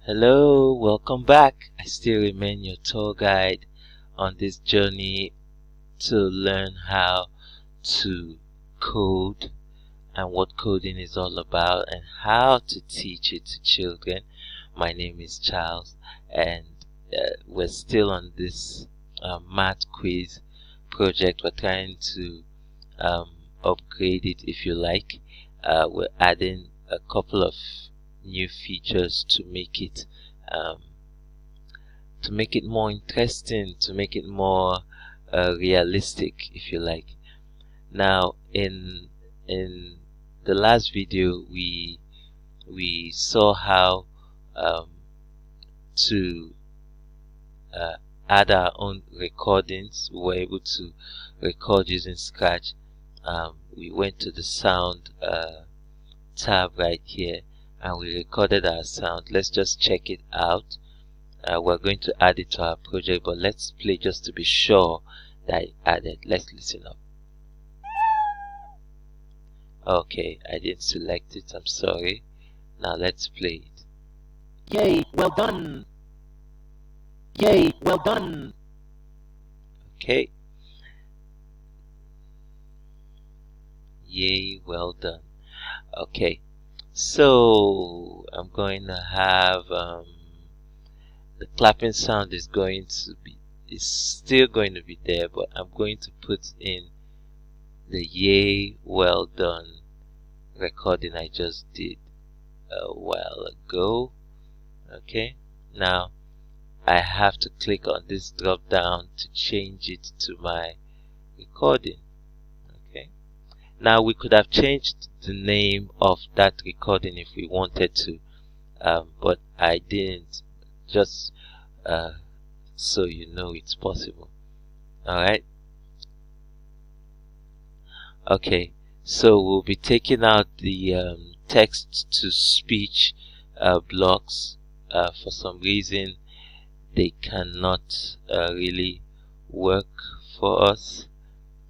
Hello, welcome back. I still remain your tour guide on this journey to learn how to code and what coding is all about and how to teach it to children. My name is Charles, and we're still on this math quiz project. We're trying to um, upgrade it, if you like. We're adding a couple of new features um, to make it more interesting, to make it more realistic, if you like. Now, in the last video, we saw how to uh, add our own recordings. We were able to record using Scratch. We went to the sound tab right here and we recorded our sound. Let's just check it out. We're going to add it to our project, but let's play just to be sure that I added. Let's listen up. Okay, I didn't select it, I'm sorry. Now let's play it. Yay, well done! Yay, well done! Okay. Yay, well done. Okay, so I'm going to have the clapping sound is still going to be there, but I'm going to put in the yay, well done recording I just did a while ago. Okay, now I have to click on this drop down to change it to my recording. Okay, now we could have changed the name of that recording if we wanted to, but I didn't, just so you know it's possible. Alright, okay, so we'll be taking out the text to speech blocks. For some reason they cannot really work for us,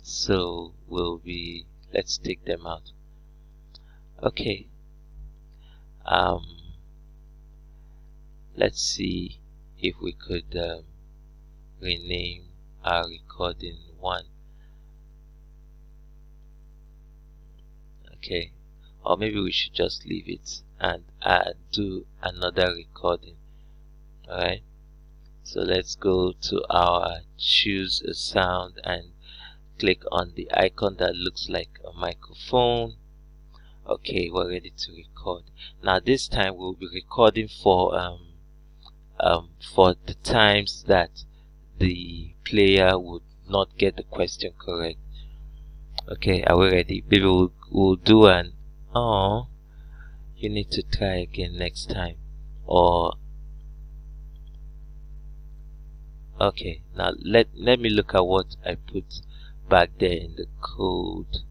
so let's take them out. Okay, let's see if we could rename our recording 1. Okay, or maybe we should just leave it and do another recording. Alright, so let's go to our choose a sound and click on the icon that looks like a microphone. Okay, we're ready to record. Now this time we'll be recording for the times that the player would not get the question correct. Okay, are we ready? Maybe we'll do an "oh, you need to try again next time," or okay, now let me look at what I put back there in the code.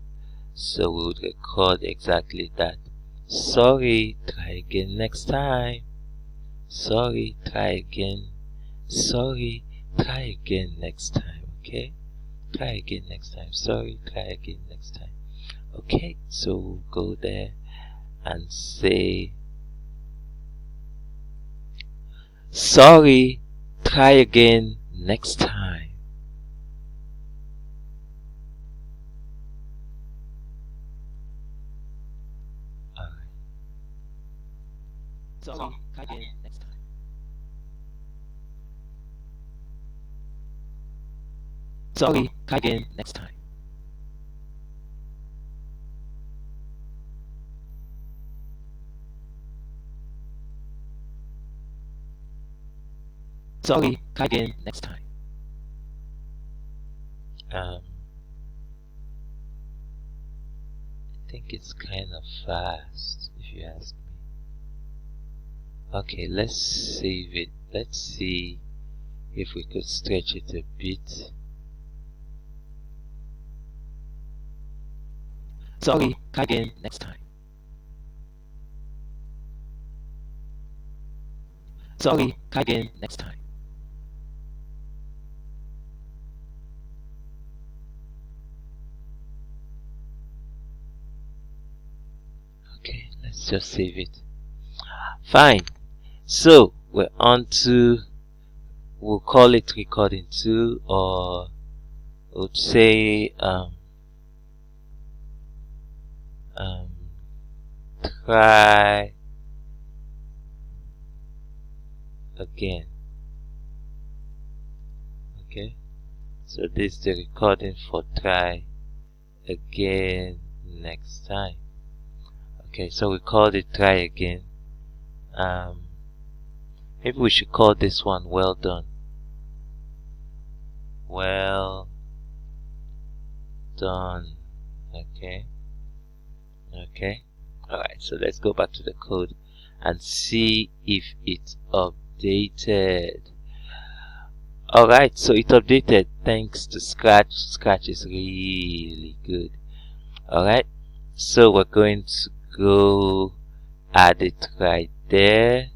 So we would record exactly that. "Sorry, try again next time. Sorry, try again. Sorry, try again next time." Okay, try again next time. Sorry, try again next time. Okay, so we'll go there and say, "Sorry, try again next time." Sorry, try again next time. Sorry, try again next time. Sorry, try again next time. I think it's kind of fast, if you ask me. Okay, let's save it. Let's see if we could stretch it a bit. Sorry, try again next time. Sorry, try again next time. Okay, let's just save it. Fine. So we're on to, we'll call it recording 2, or we'll say try again. Okay, so this is the recording for try again next time. Okay, so we called it try again. Maybe we should call this one well done. Well done. Okay. Alright, so let's go back to the code and see if it's updated. Alright, so it updated thanks to Scratch. Scratch is really good. Alright, so we're going to go add it right there.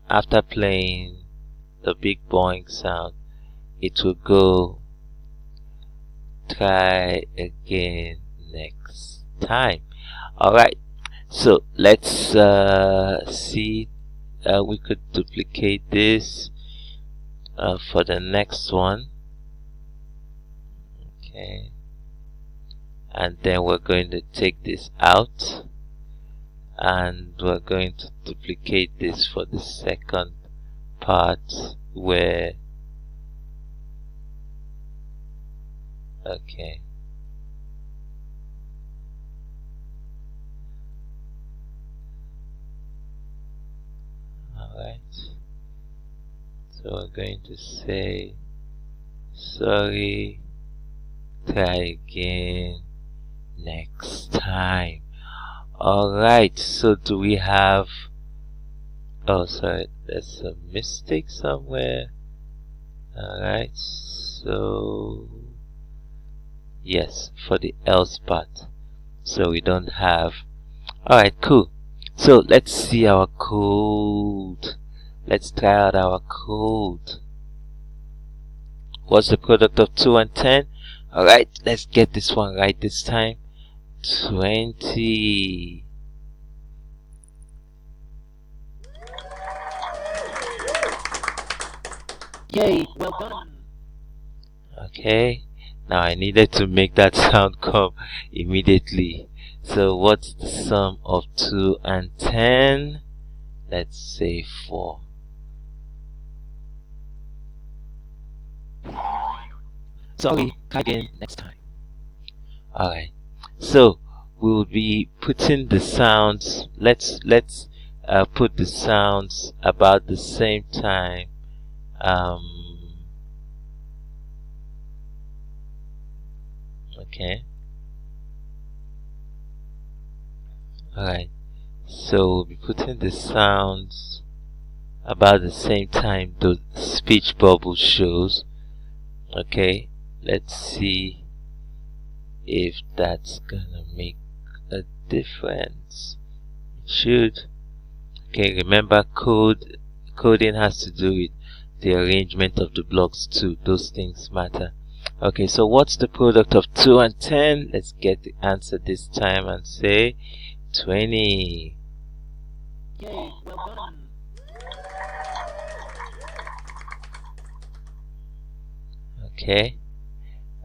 After playing the big boing sound, it will go try again next time. Alright, so let's see. We could duplicate this for the next one. Okay, and then we're going to take this out, and we're going to duplicate this for the second part where, okay, alright, so we're going to say sorry, try again next time. Alright, so do we have, oh sorry, there's a mistake somewhere. Alright, so yes, for the else part, so we don't have. Alright, cool. So let's see our code. Let's try out our code. What's the product of 2 and 10? Alright, let's get this one right this time. 20. Yay, well done. Okay, now I needed to make that sound come immediately. So what's the sum of 2 and 10? Let's say 4. Sorry, try again next time. Alright, so we'll be putting the sounds, let's put the sounds about the same time. Okay, alright, so we'll be putting the sounds about the same time the speech bubble shows. Okay, let's see if that's gonna make a difference. It should. Okay, remember coding has to do with the arrangement of the blocks too. Those things matter. Okay, so what's the product of 2 and 10? Let's get the answer this time and say 20. Yay, well done. Okay,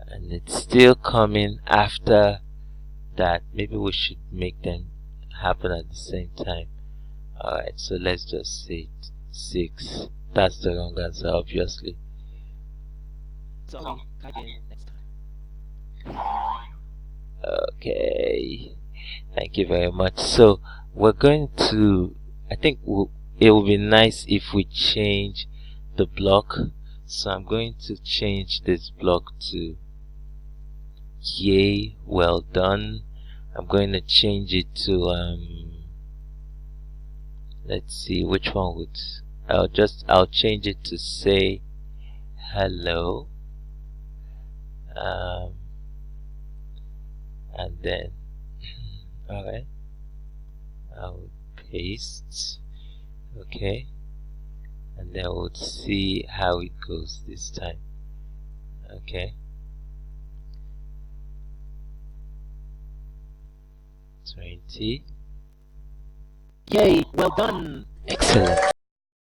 and it's still coming after that. Maybe we should make them happen at the same time. Alright, so let's just say 6. That's the wrong answer, obviously. Sorry, try again next time. Okay, thank you very much. So we're going to, I think it will be nice if we change the block. So I'm going to change this block to yay, well done. I'm going to change it to let's see which one would, I'll change it to say hello, and then alright, I'll paste. Okay, and then we'll see how it goes this time. Okay, 20. Yay, well done. Excellent.